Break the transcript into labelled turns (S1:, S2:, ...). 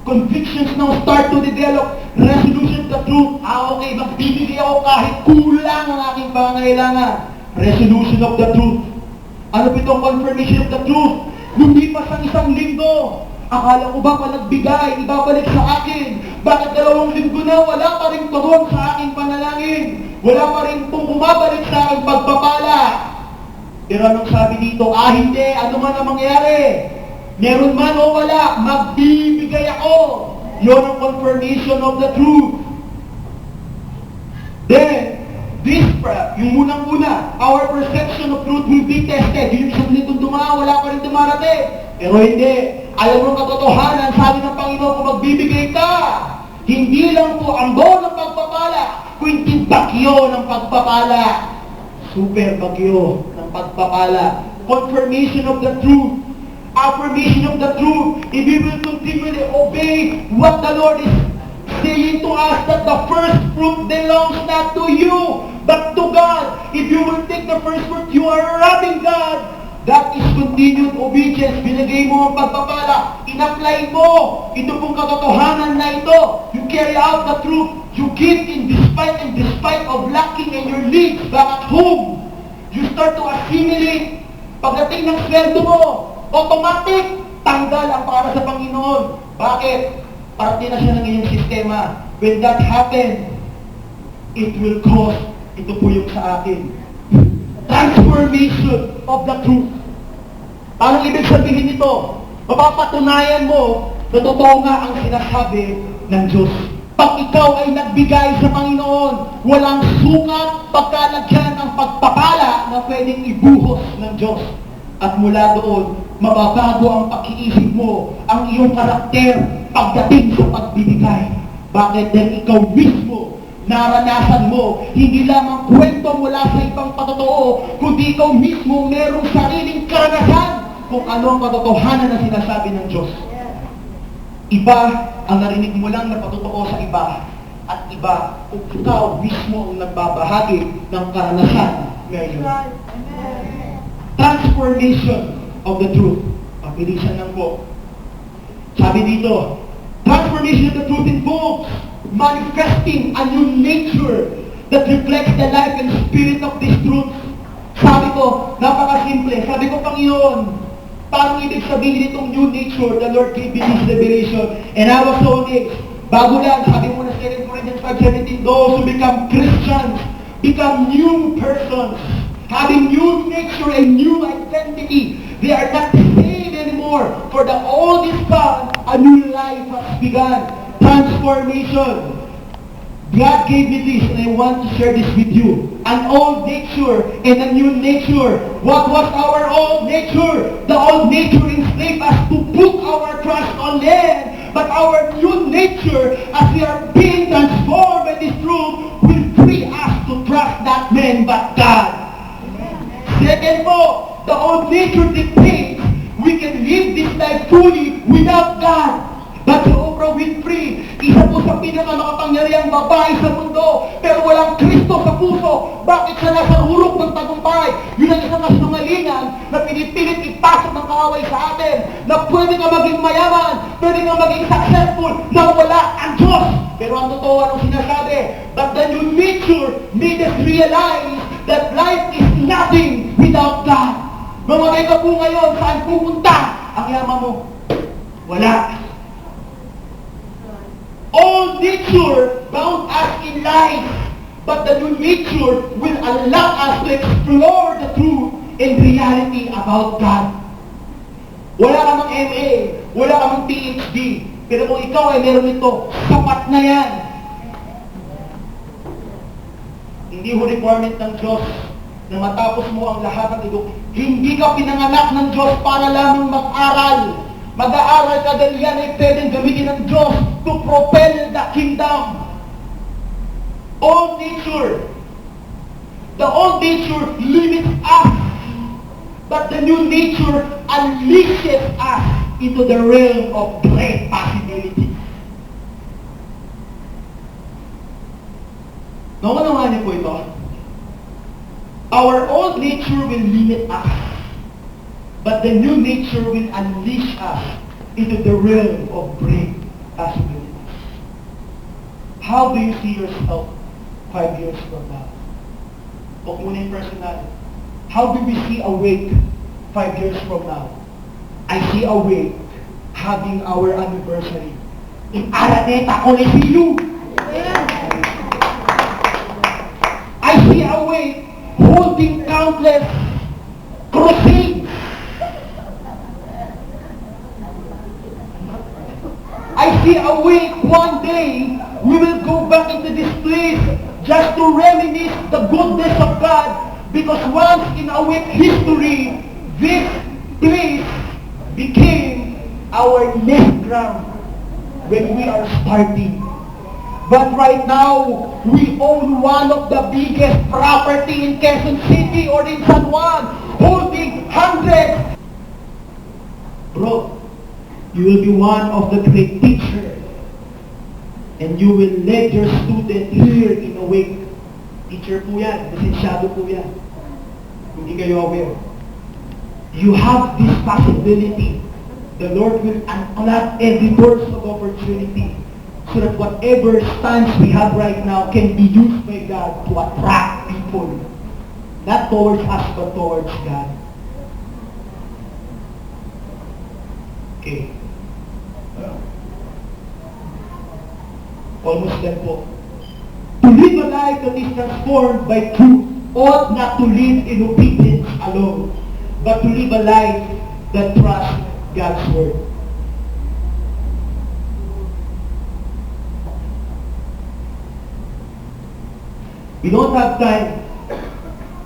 S1: Convictions now start to develop. Resolution of the truth. Okay, magbibigay ako kahit kulang ang aking pangangailangan. Resolution of the truth. Ano ba itong confirmation of the truth? Lumipas ang isang linggo. Akala ko ba pa nagbigay, ibabalik sa akin? Bakit 2 linggo na wala pa rin tugon sa aking panalangin? Wala pa rin itong bumabalik sa aking pagpapala. Pero anong sabi dito? Hindi, ano man ang mangyari? Meron man o wala, magbibigay ako. Yun ang confirmation of the truth. Then, yung unang-una, our perception of truth will be tested. Yung isang litong wala pa rin dumarating. Pero hindi. Alam mo katotohanan, sabi ng Panginoon, kung magbibigay ka, hindi lang po ang buo ng pagpapala, kundi bagyo ng pagpapala. Super bagyo ng pagpapala. Confirmation of the truth. Affirmation of the truth. If we will continually obey what the Lord is saying to us, that the first fruit belongs not to you, but to God. If you will take the first fruit, you are robbing God. That is continued obedience. Binigay mo ang pagpapala. In-apply mo. Ito pong katotohanan na ito. You carry out the truth. You give in despite of lacking in your needs back at home. You start to assimilate. Pagdating ng sweldo mo, automatic, tanggal ang para sa Panginoon. Bakit? Parte na siya ng iyong sistema. When that happens, it will cause, ito po yung sa akin, transformation of the truth. Parang ibig sabihin nito, mapapatunayan mo na totoo nga ang sinasabi ng Diyos. Pag ikaw ay nagbigay sa Panginoon, walang sukat pagkalagyan ang pagpapala na pwedeng ibuhos ng Diyos. At mula doon, mababago ang pag-iisip mo, ang iyong karakter pagdating sa pagbibigay. Bakit? Dahil ikaw mismo, naranasan mo, hindi lamang kwento mula sa ibang patotoo, kundi ikaw mismo merong sariling karanasan kung ano ang katotohanan na sinasabi ng Diyos. Iba ang narinig mo lang na patotoo sa iba, at iba kung ikaw mismo ang nagbabahagi ng karanasan ngayon. Transformation of the truth. Pabilisan lang po. Sabi dito, transformation of the truth involves manifesting a new nature that reflects the life and spirit of this truth. Sabi ko, napakasimple. Sabi ko, Panginoon, parang ibig sabihin itong new nature, the Lord gave me this revelation. And I was told it, bago lang, sabi mo na 2 Corinthians 5:17, those who become Christians, become new persons, having new nature and new identity. They are not the same anymore. For the old is gone, a new life has begun. Transformation. God gave me this, and I want to share this with you. An old nature and a new nature. What was our old nature? The old nature enslaved us to put our trust on man. But our new nature, as we are being transformed by this truth, will free us to trust not man but God. Second po, the old nature dictates we can live this life fully without God. But si Oprah Winfrey, isa po sa pinakamakapangyarihang babae sa mundo, pero walang Kristo sa puso. Bakit siya nasa hulog ng tagumpay? Yun ang isang kasinungalingan na pinipilit ipasok ng kaaway sa atin, na pwede ka maging mayaman, pwede ka maging successful, na wala ang Diyos. Pero ang totoo, anong sinasabi? But the new nature made us realize that life is nothing without God. Mamatay ka po ngayon, saan pupunta ang yaman mo? Wala. Old nature bound us in life, but the new nature will allow us to explore the truth and reality about God. Wala ka mang MA, wala ka mang PhD, pero kung ikaw ay meron nito, sapat na yan. Hindi ho requirement ng Diyos na matapos mo ang lahat ng ito. Hindi ka pinanganak ng Diyos para lamang mag-aral. Mag-aaral ka dahil yan ay pwedeng gamitin ng Diyos to propel the kingdom. Old nature. The old nature limits us, but the new nature unleashes us into the realm of great possibility. Naunawaan niyo po ito? Our old nature will limit us, but the new nature will unleash us into the realm of great possibilities. How do you see yourself 5 years from now? Huwag muna yung personal. How do we see Awake 5 years from now? I see Awake having our anniversary in Araneta Coliseum. I see Awake holding countless crusades. I see Awake one day, we will go back into this place just to reminisce the goodness of God, because once in Awake history, this place became our nest ground when we are starting. But right now, we own one of the biggest property in Quezon City or in San Juan, holding hundreds. Bro, you will be one of the great teachers, and you will lead your student here in Awake. Teacher po yan, lisensyado po yan. Hindi kayo aware. You have this possibility. The Lord will unlock every doors of opportunity so that whatever stands we have right now can be used by God to attract people. Not towards us, but towards God. Okay. Almost done po. To live a life that is transformed by truth ought not to live in obedience alone, but to live a life that trusts God's Word. We don't have time